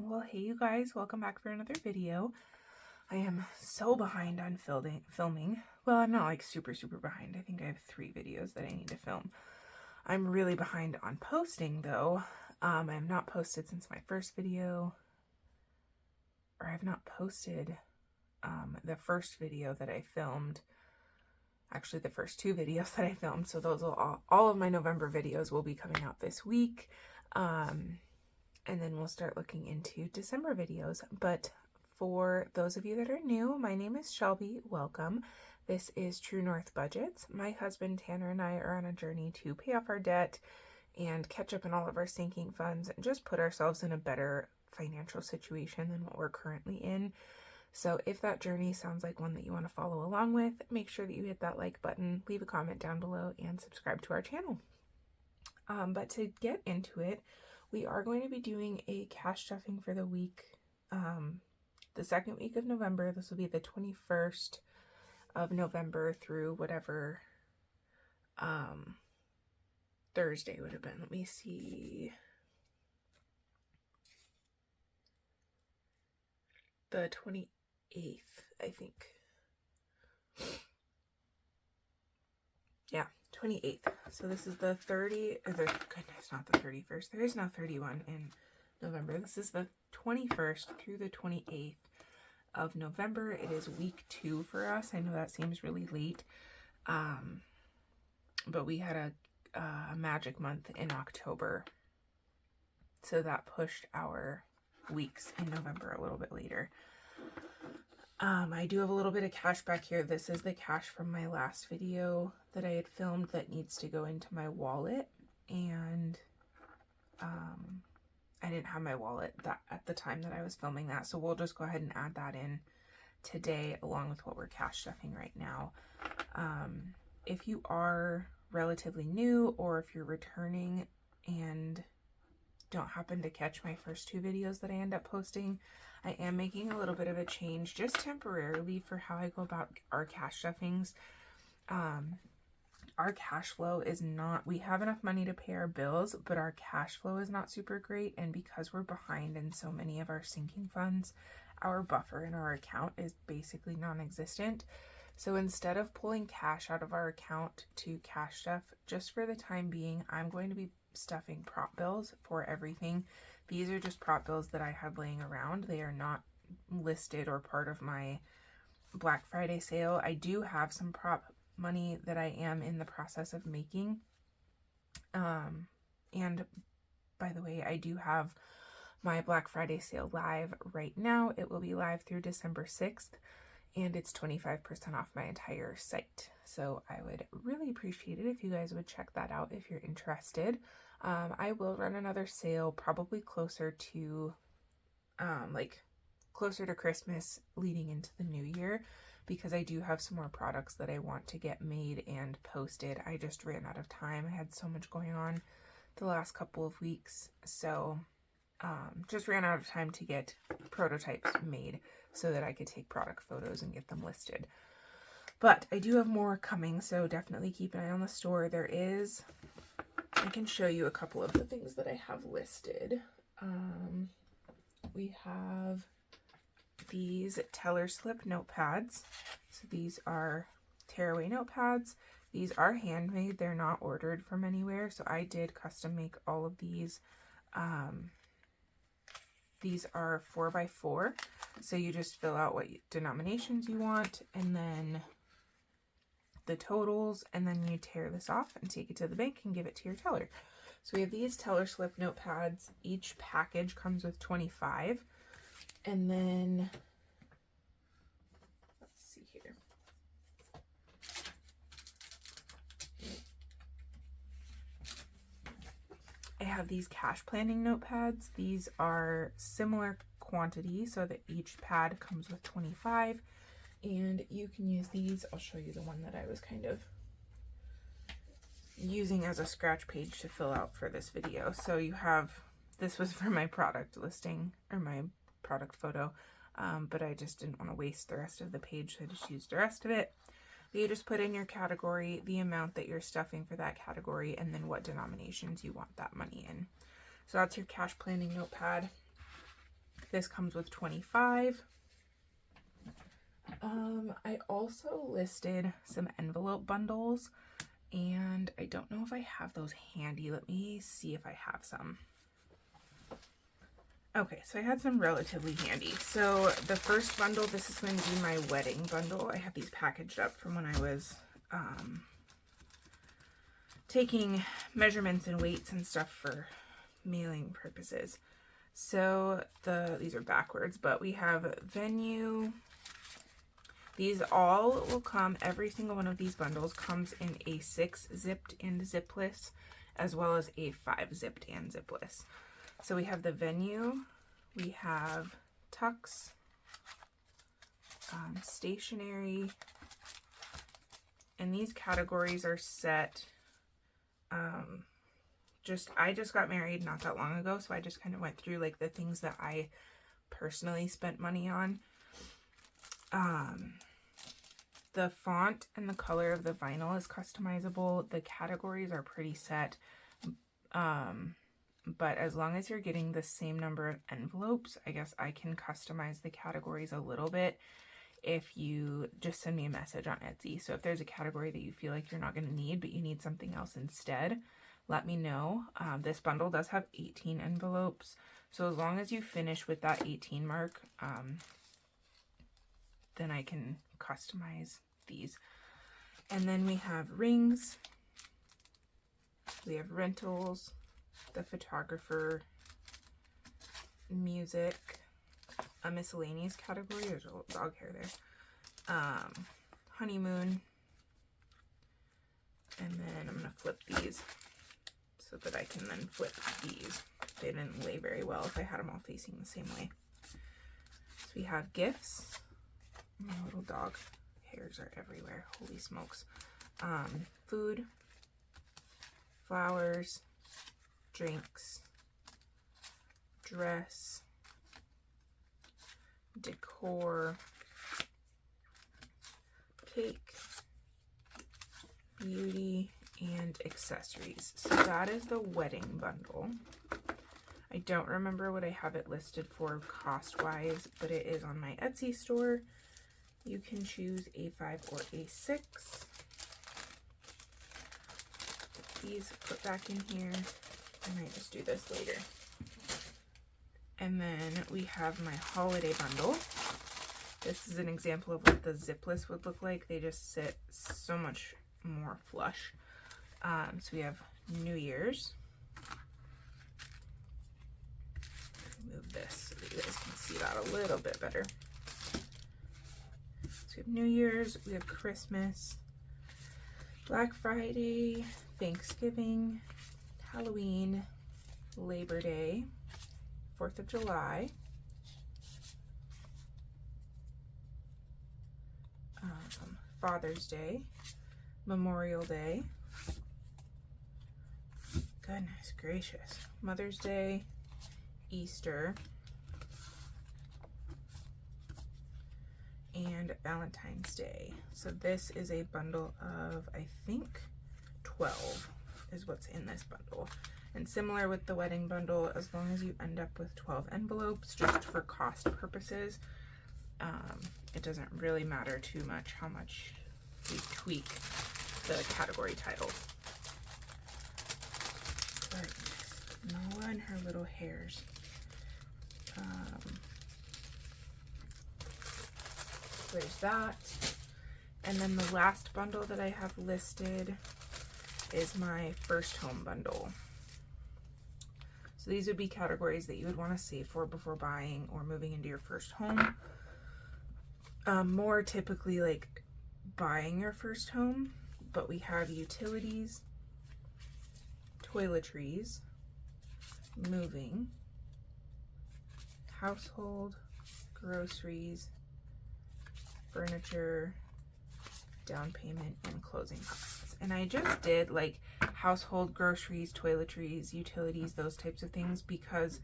Well, hey you guys, welcome back for another video. I am so behind on filming. Well, I'm not like super behind. I think I have 3 videos that I need to film. I'm really behind on posting though. I have not posted since my first video, or I've not posted the first video that I filmed. Actually, the first 2 videos that I filmed. So those will all of my November videos will be coming out this week. And then we'll start looking into December videos. But for those of you that are new, my name is Shelby. Welcome. This is True North Budgets. My husband Tanner and I are on a journey to pay off our debt and catch up on all of our sinking funds and just put ourselves in a better financial situation than what we're currently in. So if that journey sounds like one that you want to follow along with, make sure that you hit that like button, leave a comment down below, and subscribe to our channel. But to get into it, we are going to be doing a cash stuffing for the week, the second week of November. This will be the 21st of November through whatever Thursday would have been. Let me see. The 28th, I think. Yeah, 28th. So this is the goodness, not the 31st. There is no 31 in November. This is the 21st through the 28th of November. It is week 2 for us. I know that seems really late. But we had a magic month in October. So that pushed our weeks in November a little bit later. I do have a little bit of cash back here. This is the cash from my last video that I had filmed that needs to go into my wallet, and I didn't have my wallet at the time that I was filming that, so we'll just go ahead and add that in today along with what we're cash stuffing right now. If you are relatively new, or if you're returning and don't happen to catch my first 2 videos that I end up posting, I am making a little bit of a change just temporarily for how I go about our cash stuffings. Our cash flow is not, we have enough money to pay our bills, but our cash flow is not super great. And because we're behind in so many of our sinking funds, our buffer in our account is basically non-existent. So instead of pulling cash out of our account to cash stuff, just for the time being, I'm going to be stuffing prop bills for everything. These are just prop bills that I had laying around. They are not listed or part of my Black Friday sale. I do have some prop money that I am in the process of making. And by the way, I do have my Black Friday sale live right now. It will be live through December 6th. And it's 25% off my entire site. So I would really appreciate it if you guys would check that out if you're interested. I will run another sale probably closer to closer to Christmas leading into the new year, because I do have some more products that I want to get made and posted. I just ran out of time. I had so much going on the last couple of weeks. So just ran out of time to get prototypes made so that I could take product photos and get them listed. But I do have more coming, so definitely keep an eye on the store. I can show you a couple of the things that I have listed. We have these teller slip notepads. So these are tearaway notepads. These are handmade. They're not ordered from anywhere. So I did custom make all of these. These are 4x4, so you just fill out what denominations you want, and then the totals, and then you tear this off and take it to the bank and give it to your teller. So we have these teller slip notepads. Each package comes with 25, and then let's see here. I have these cash planning notepads. These are similar quantity, so that each pad comes with 25, and you can use these. I'll show you the one that I was kind of using as a scratch page to fill out for this video. So you have, this was for my product listing or my product photo, but I just didn't want to waste the rest of the page, so I just used the rest of it. You just put in your category, the amount that you're stuffing for that category, and then what denominations you want that money in. So that's your cash planning notepad. This comes with 25. I also listed some envelope bundles, and I don't know if I have those handy. Let me see if I have some. Okay, so I had some relatively handy. So the first bundle, this is going to be my wedding bundle. I have these packaged up from when I was taking measurements and weights and stuff for mailing purposes. So these are backwards, but we have venue. These all will come, every single one of these bundles comes in a 6 zipped and zipless, as well as a 5 zipped and zipless. So we have the venue, we have tucks, stationery, and these categories are set. I just got married not that long ago, so I just kind of went through like the things that I personally spent money on. The font and the color of the vinyl is customizable. The categories are pretty set. But as long as you're getting the same number of envelopes, I guess I can customize the categories a little bit if you just send me a message on Etsy. So if there's a category that you feel like you're not going to need, but you need something else instead, let me know. This bundle does have 18 envelopes. So as long as you finish with that 18 mark, then I can customize these. And then we have rings. We have rentals, the photographer, music, a miscellaneous category. There's a little dog hair there. Honeymoon. And then I'm going to flip these so that I can then flip these. They didn't lay very well if I had them all facing the same way. So we have gifts. My little dog hairs are everywhere. Holy smokes. Food, flowers, drinks, dress, decor, cake, beauty, and accessories. So that is the wedding bundle. I don't remember what I have it listed for cost-wise, but it is on my Etsy store. You can choose A5 or A6. These put back in here. I might just do this later. And then we have my holiday bundle. This is an example of what the zipless would look like. They just sit so much more flush. So we have New Year's. Move this so that you guys can see that a little bit better. So we have New Year's, we have Christmas, Black Friday, Thanksgiving, Halloween, Labor Day, 4th of July, Father's Day, Memorial Day, goodness gracious, Mother's Day, Easter, and Valentine's Day. So this is a bundle of, I think, 12 is what's in this bundle. And similar with the wedding bundle, as long as you end up with 12 envelopes, just for cost purposes, it doesn't really matter too much how much we tweak the category titles. But Noah and her little hairs. There's that. And then the last bundle that I have listed is my first home bundle. So these would be categories that you would want to save for before buying or moving into your first home. More typically like buying your first home, but we have utilities, toiletries, moving, household, groceries, furniture, down payment, and closing costs. And I just did like household, groceries, toiletries, utilities, those types of things, because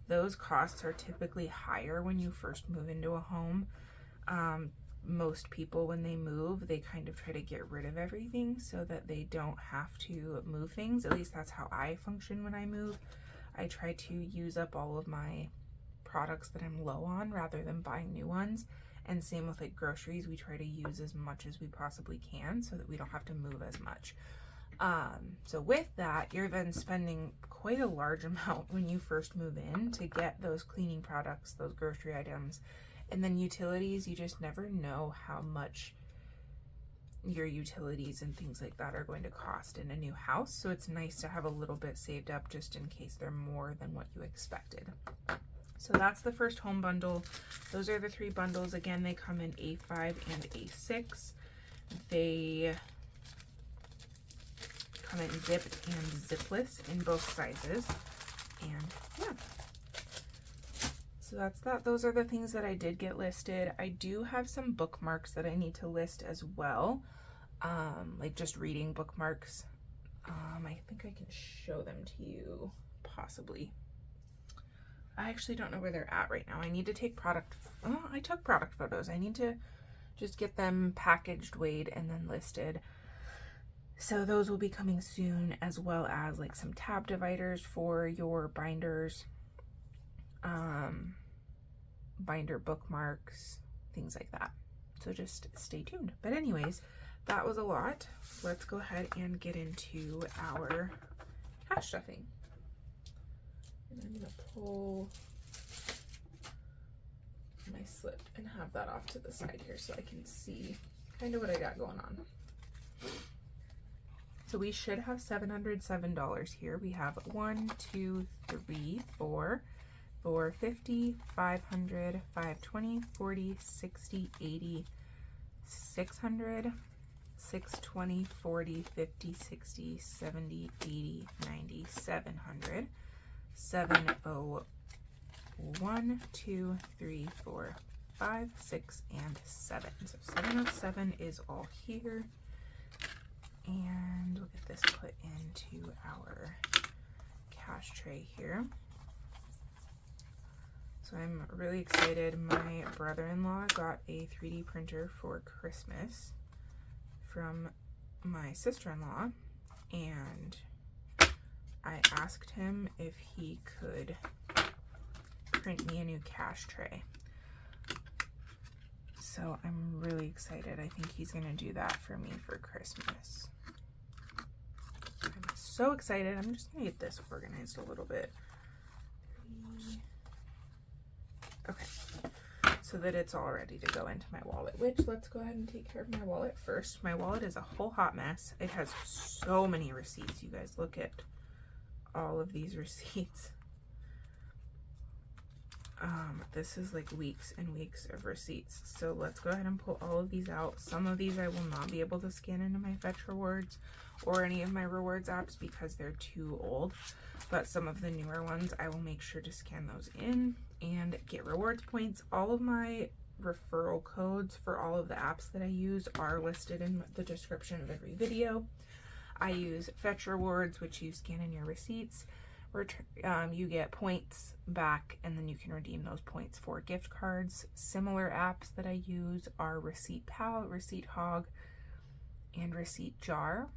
those costs are typically higher when you first move into a home. Most people, when they move, they kind of try to get rid of everything so that they don't have to move things. At least that's how I function when I move. I try to use up all of my products that I'm low on rather than buying new ones. And same with like groceries, we try to use as much as we possibly can so that we don't have to move as much. So with that, you're then spending quite a large amount when you first move in to get those cleaning products, those grocery items, and then utilities. You just never know how much your utilities and things like that are going to cost in a new house. So it's nice to have a little bit saved up just in case they're more than what you expected. So that's the first home bundle. Those are the 3 bundles. Again, they come in A5 and A6. They come in zipped and zipless in both sizes. And yeah. So that's that. Those are the things that I did get listed. I do have some bookmarks that I need to list as well. Like just reading bookmarks. I think I can show them to you, possibly. I actually don't know where they're at right now. I need to take I took product photos. I need to just get them packaged, weighed, and then listed. So those will be coming soon, as well as like some tab dividers for your binders, binder bookmarks, things like that. So just stay tuned. But anyways, that was a lot. Let's go ahead and get into our cash stuffing. And I'm gonna pull my slip and have that off to the side here so I can see kind of what I got going on. So we should have $707 here. We have 1, 2, 3, 4, 450, 500, 520, 40, 60, 80, 600, 620, 40, 50, 60, 70, 80, 90, 700, 701, 2, 3, 4, 5, 6, and 7. So 707 is all here. And we'll get this put into our cash tray here. So I'm really excited. My brother-in-law got a 3D printer for Christmas from my sister-in-law, and I asked him if he could print me a new cash tray. So I'm really excited. I think he's gonna do that for me for Christmas. I'm so excited. I'm just gonna get this organized a little bit. Okay, so that it's all ready to go into my wallet, which let's go ahead and take care of my wallet first. My wallet is a whole hot mess. It has so many receipts. You guys look at all of these receipts. This is like weeks and weeks of receipts. So let's go ahead and pull all of these out. Some of these I will not be able to scan into my Fetch Rewards or any of my rewards apps because they're too old. But some of the newer ones, I will make sure to scan those in and get rewards points. All of my referral codes for all of the apps that I use are listed in the description of every video. I use Fetch Rewards, which you scan in your receipts. You get points back, and then you can redeem those points for gift cards. Similar apps that I use are Receipt Pal, Receipt Hog, and Receipt Jar.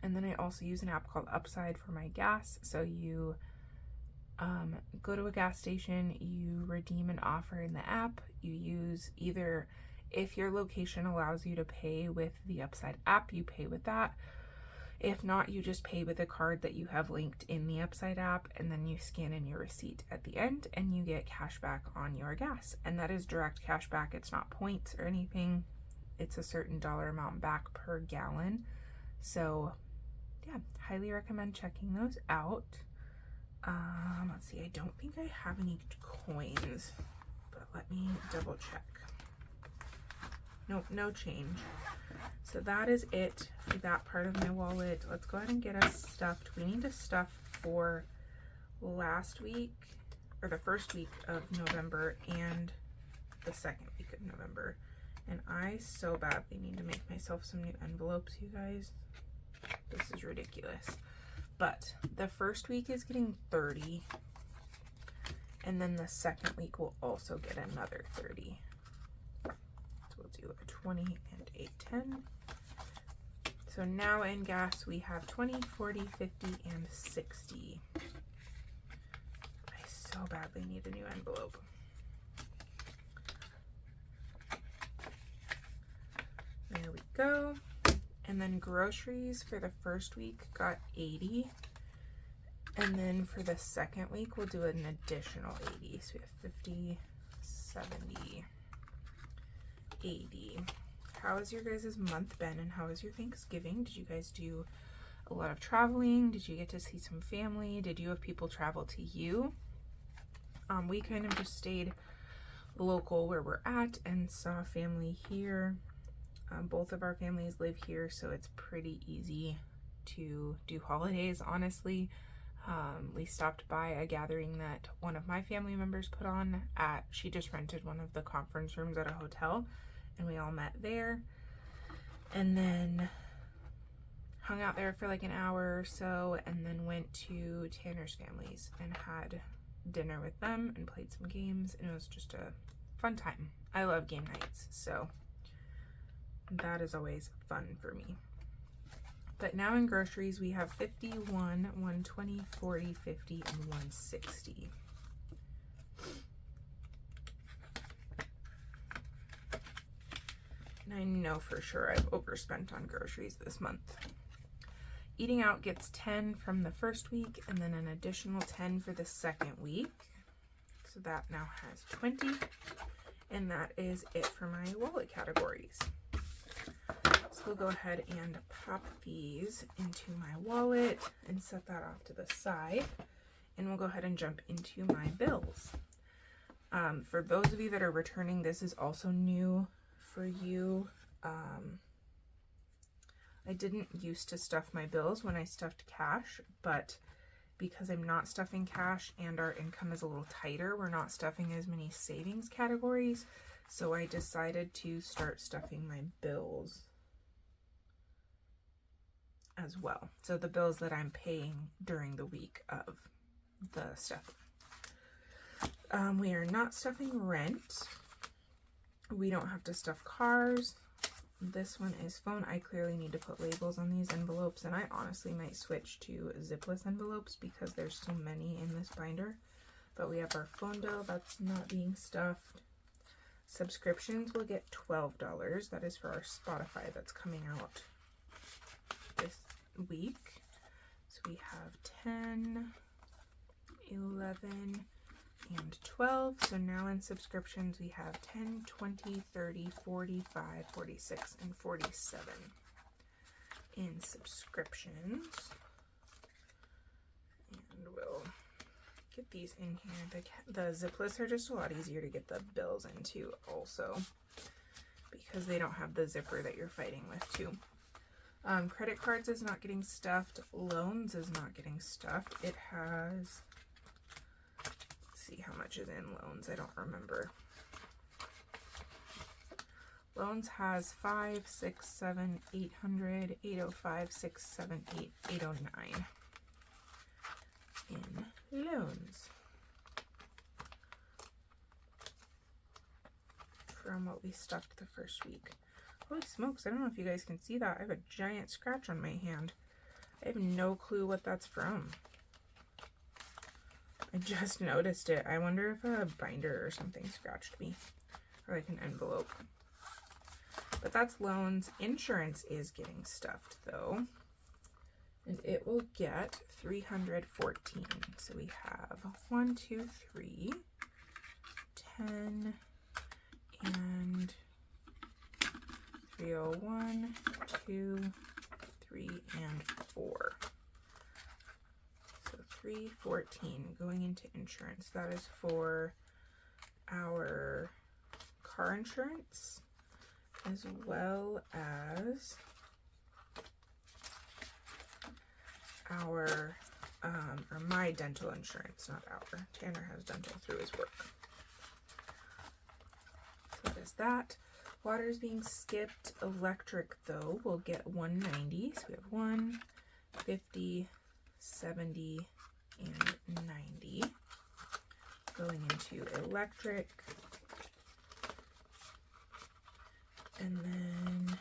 And then I also use an app called Upside for my gas. So you go to a gas station, you redeem an offer in the app. You use either, if your location allows you to pay with the Upside app, you pay with that. If not, you just pay with a card that you have linked in the Upside app, and then you scan in your receipt at the end and you get cash back on your gas. And that is direct cash back. It's not points or anything. It's a certain dollar amount back per gallon. So yeah, highly recommend checking those out. Let's see, I don't think I have any coins, but let me double check. Nope, no change. So that is it for that part of my wallet. Let's go ahead and get us stuffed. We need to stuff for last week, or the first week of November and the second week of November. And I so badly need to make myself some new envelopes, you guys. This is ridiculous. But the first week is getting 30. And then the second week will also get another 30. We'll do a 20 and a 10. So now in gas we have 20, 40, 50, and 60. I so badly need a new envelope. There we go. And then groceries for the first week got 80. And then for the second week, we'll do an additional 80. So we have 50, 70, 80. How has your guys' month been, and how was your Thanksgiving? Did you guys do a lot of traveling? Did you get to see some family? Did you have people travel to you? We kind of just stayed local where we're at and saw family here. Both of our families live here, so it's pretty easy to do holidays, honestly. We stopped by a gathering that one of my family members put on at, she just rented one of the conference rooms at a hotel, and we all met there. And then hung out there for like an hour or so, and then went to Tanner's family's and had dinner with them and played some games, and it was just a fun time. I love game nights, so that is always fun for me. But now in groceries, we have 51, 120, 40, 50, and 160. And I know for sure I've overspent on groceries this month. Eating out gets 10 from the first week, and then an additional 10 for the second week. So that now has 20. And that is it for my wallet categories. So we'll go ahead and pop these into my wallet and set that off to the side. And we'll go ahead and jump into my bills. For those of you that are returning, this is also new for you. I didn't used to stuff my bills when I stuffed cash, but because I'm not stuffing cash and our income is a little tighter, we're not stuffing as many savings categories. So I decided to start stuffing my bills as well. So the bills that I'm paying during the week of the stuff. We are not stuffing rent. We don't have to stuff cars. This one is phone. I clearly need to put labels on these envelopes, and I honestly might switch to zipless envelopes because there's so many in this binder. But we have our phone bill that's not being stuffed. Subscriptions will get $12. That is for our Spotify that's coming out this week. So we have 10, 11, and 12. So now in subscriptions we have 10, 20, 30, 45, 46, and 47 in subscriptions. And we'll get these in here. The zipless are just a lot easier to get the bills into also because they don't have the zipper that you're fighting with too. Credit cards is not getting stuffed. Loans is not getting stuffed. It has, let's see how much is in loans. I don't remember. Loans has 5, 6, 7, 800, 805, 6, 7, 8, 809 in loans. From what we stuffed the first week. Holy smokes, I don't know if you guys can see that. I have a giant scratch on my hand. I have no clue what that's from. I just noticed it. I wonder if a binder or something scratched me. Or like an envelope. But that's loans. Insurance is getting stuffed though. And it will get 314. So we have 1, 2, 3, 10, and 301, 2, 3, and 4. So 314 going into insurance. That is for our car insurance as well as our or my dental insurance, not our. Tanner has dental through his work. So that is that. Water is being skipped. Electric, though, will get 190. So we have 1, 50, 70, and 90 going into electric. And then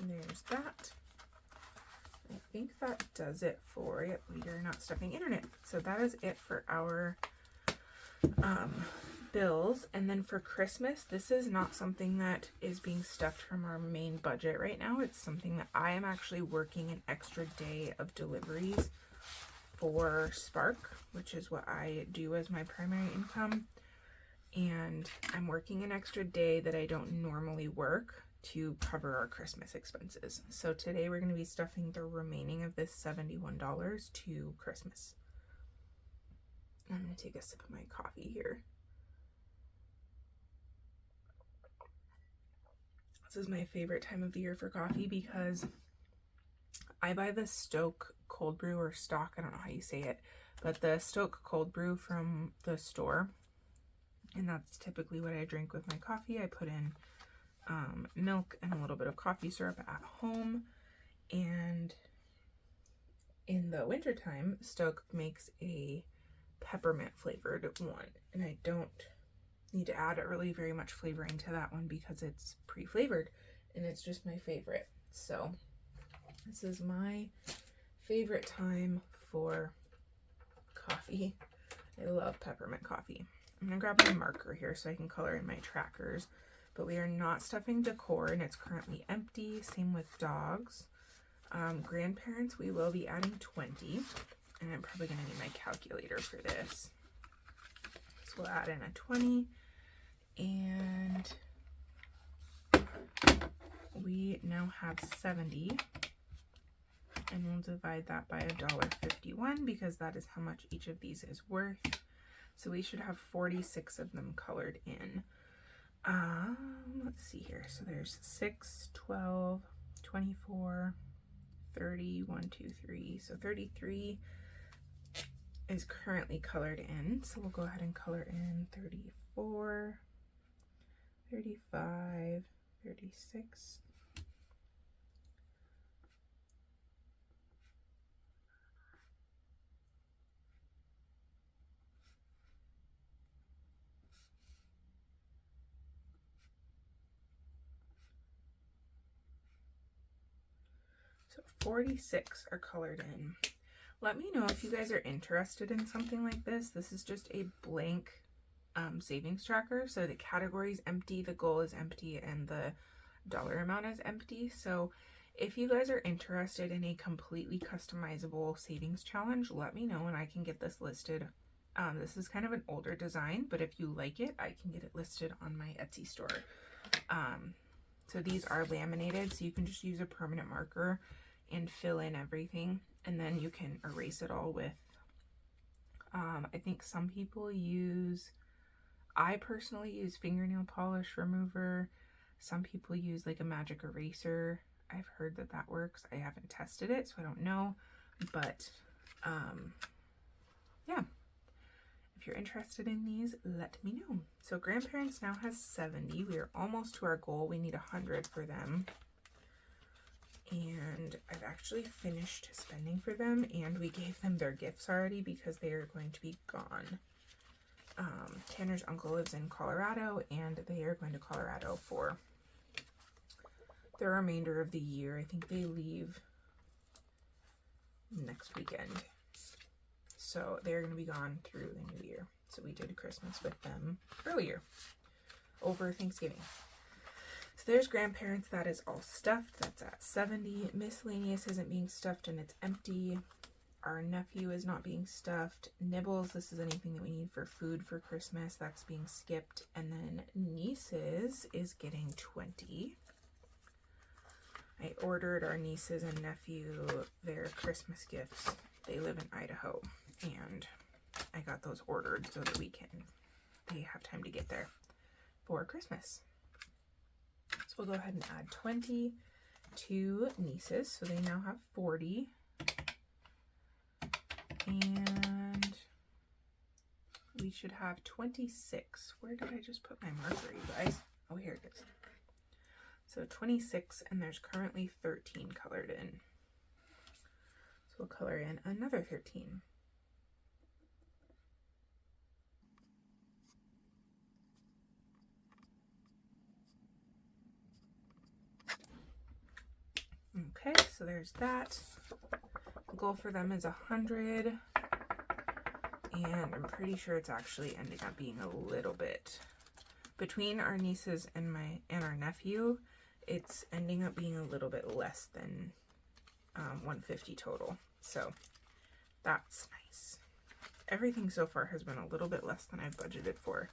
there's that. think that does it for it. We are not stuffing internet. So that is it for our bills. And then for Christmas, this is not something that is being stuffed from our main budget right now. It's something that I am actually working an extra day of deliveries for Spark, which is what I do as my primary income. And I'm working an extra day that I don't normally work to cover our Christmas expenses. So today we're going to be stuffing the remaining of this $71 to Christmas. I'm going to take a sip of my coffee here. This is my favorite time of the year for coffee because I buy the Stoke cold brew, or stock, I don't know how you say it, but the Stoke cold brew from the store. And that's typically what I drink with my coffee. I put in milk and a little bit of coffee syrup at home. And in the wintertime, Stoke makes a peppermint flavored one. And I don't need to add really very much flavoring to that one because it's pre-flavored and it's just my favorite. So this is my favorite time for coffee. I love peppermint coffee. I'm gonna grab my marker here so I can color in my trackers, but we are not stuffing decor and it's currently empty. Same with dogs. Grandparents, we will be adding 20, and I'm probably gonna need my calculator for this. So we'll add in a 20, and we now have 70, and we'll divide that by $1.51 because that is how much each of these is worth. So we should have 46 of them colored in. Let's see here. So there's 6, 12, 24, 30, 1, 2, 3. So 33 is currently colored in. So we'll go ahead and color in 34, 35, 36. So 46 are colored in. Let me know if you guys are interested in something like this. This is just a blank savings tracker. So the category is empty, the goal is empty, and the dollar amount is empty. So if you guys are interested in a completely customizable savings challenge, let me know and I can get this listed. This is kind of an older design, but if you like it, I can get it listed on my Etsy store. So these are laminated, so you can just use a permanent marker and fill in everything, and then you can erase it all with, I think some people use, I personally use fingernail polish remover. Some people use like a magic eraser. I've heard that that works. I haven't tested it, so I don't know, but yeah. If you're interested in these, let me know. So grandparents now has 70. We are almost to our goal. We need 100 for them. And I've actually finished spending for them, and we gave them their gifts already because they are going to be gone. Tanner's uncle lives in Colorado, and they are going to Colorado for the remainder of the year. I think they leave next weekend. So they're going to be gone through the new year. So we did Christmas with them earlier over Thanksgiving. So there's grandparents. That is all stuffed. That's at 70. Miscellaneous isn't being stuffed and it's empty. Our nephew is not being stuffed. Nibbles, this is anything that we need for food for Christmas. That's being skipped. And then nieces is getting 20. I ordered our nieces and nephew their Christmas gifts. They live in Idaho, and I got those ordered so that they have time to get there for Christmas. So we'll go ahead and add 20 to nieces. So they now have 40. And we should have 26. Where did I just put my marker, you guys? Oh, here it is. So 26, and there's currently 13 colored in. So we'll color in another 13. Okay, so there's that. goal for them is 100. And I'm pretty sure it's actually ending up being a little bit between our nieces and our nephew. It's ending up being a little bit less than 150 total. So that's nice. Everything so far has been a little bit less than I've budgeted for.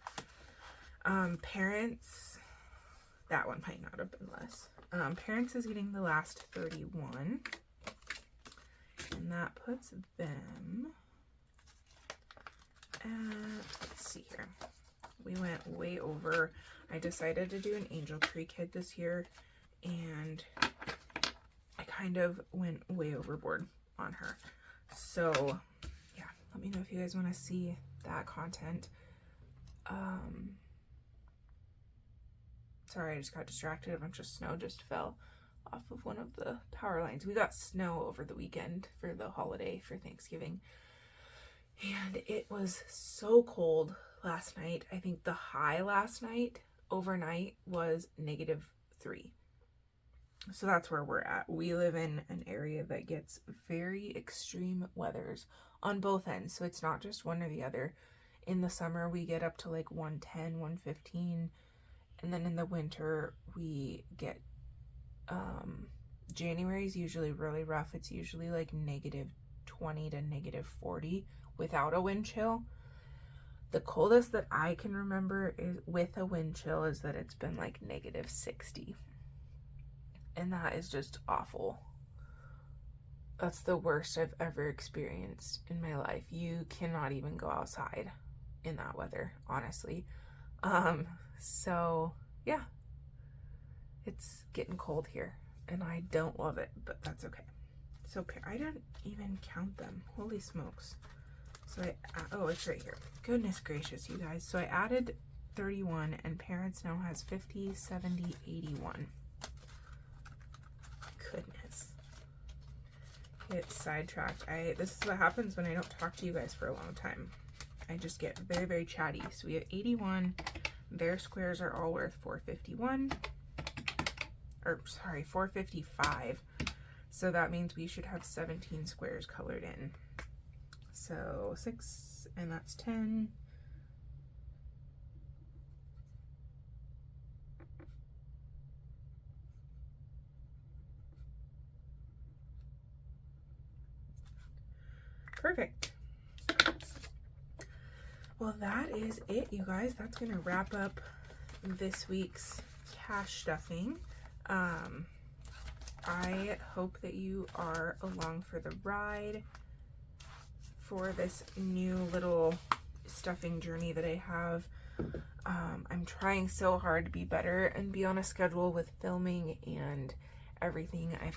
Parents, that one might not have been less. Parents is getting the last 31. And that puts them at, let's see here. We went way over. I decided to do an Angel Tree kid this year, and I kind of went way overboard on her. So yeah, let me know if you guys want to see that content. Sorry, I just got distracted. A bunch of snow just fell off of one of the power lines. We got snow over the weekend for the holiday for Thanksgiving, and it was so cold last night. I think the high last night overnight was -3. So that's where we're at. We live in an area that gets very extreme weathers on both ends, so it's not just one or the other. In the summer we get up to like 110, 115, and then in the winter we get January is usually really rough. It's usually like -20 to -40 without a wind chill. The coldest that I can remember is with a wind chill is that it's been like -60. And that is just awful. That's the worst I've ever experienced in my life. You cannot even go outside in that weather, honestly. So yeah, it's getting cold here and I don't love it, but that's okay. So I didn't even count them. Holy smokes. So oh, it's right here. Goodness gracious, you guys. So I added 31 and parents now has 50, 70, 81. Goodness. Get sidetracked. This is what happens when I don't talk to you guys for a long time. I just get very, very chatty. So we have 81. Their squares are all worth 451. Or sorry, 455. So that means we should have 17 squares colored in. So 6, and that's 10. Perfect. Well, that is it, you guys. That's going to wrap up this week's cash stuffing. I hope that you are along for the ride for this new little stuffing journey that I have. I'm trying so hard to be better and be on a schedule with filming and everything. I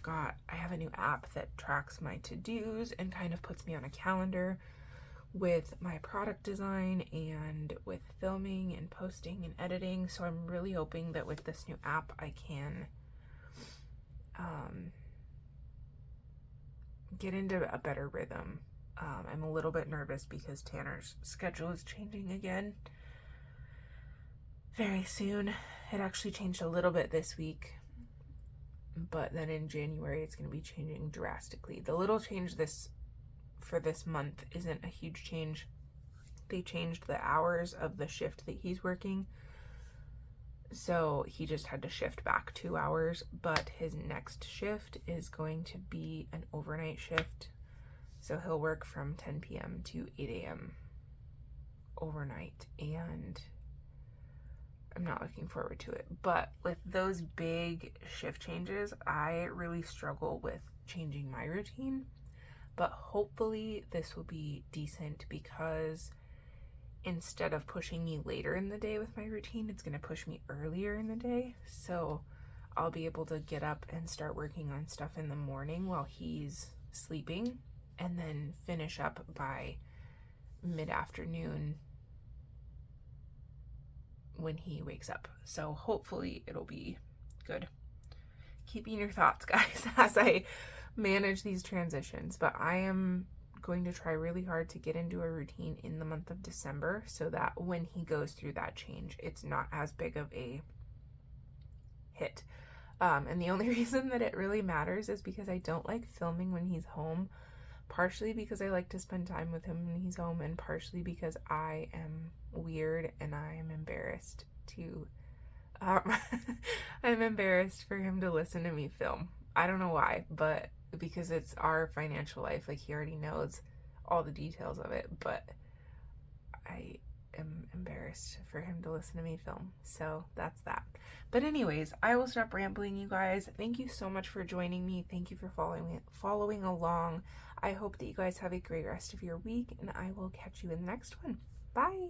have a new app that tracks my to-dos and kind of puts me on a calendar with my product design and with filming and posting and editing. So I'm really hoping that with this new app I can get into a better rhythm. I'm a little bit nervous because Tanner's schedule is changing again very soon. It actually changed a little bit this week, but then in January it's going to be changing drastically. The little change for this month isn't a huge change. They changed the hours of the shift that he's working, so he just had to shift back 2 hours, but his next shift is going to be an overnight shift, so he'll work from 10 p.m. to 8 a.m. overnight, and I'm not looking forward to it. But with those big shift changes, I really struggle with changing my routine. But hopefully this will be decent, because instead of pushing me later in the day with my routine, it's going to push me earlier in the day. So I'll be able to get up and start working on stuff in the morning while he's sleeping, and then finish up by mid-afternoon when he wakes up. So hopefully it'll be good. Keep me in your thoughts, guys, as I manage these transitions. But I am going to try really hard to get into a routine in the month of December, so that when he goes through that change, it's not as big of a hit. And the only reason that it really matters is because I don't like filming when he's home, partially because I like to spend time with him when he's home, and partially because I am weird and I am embarrassed to I'm embarrassed for him to listen to me film. I don't know why, but because it's our financial life, like he already knows all the details of it, but I am embarrassed for him to listen to me film. So that's that. But anyways, I will stop rambling, you guys. Thank you so much for joining me. Thank you for following along. I hope that you guys have a great rest of your week, and I will catch you in the next one. Bye.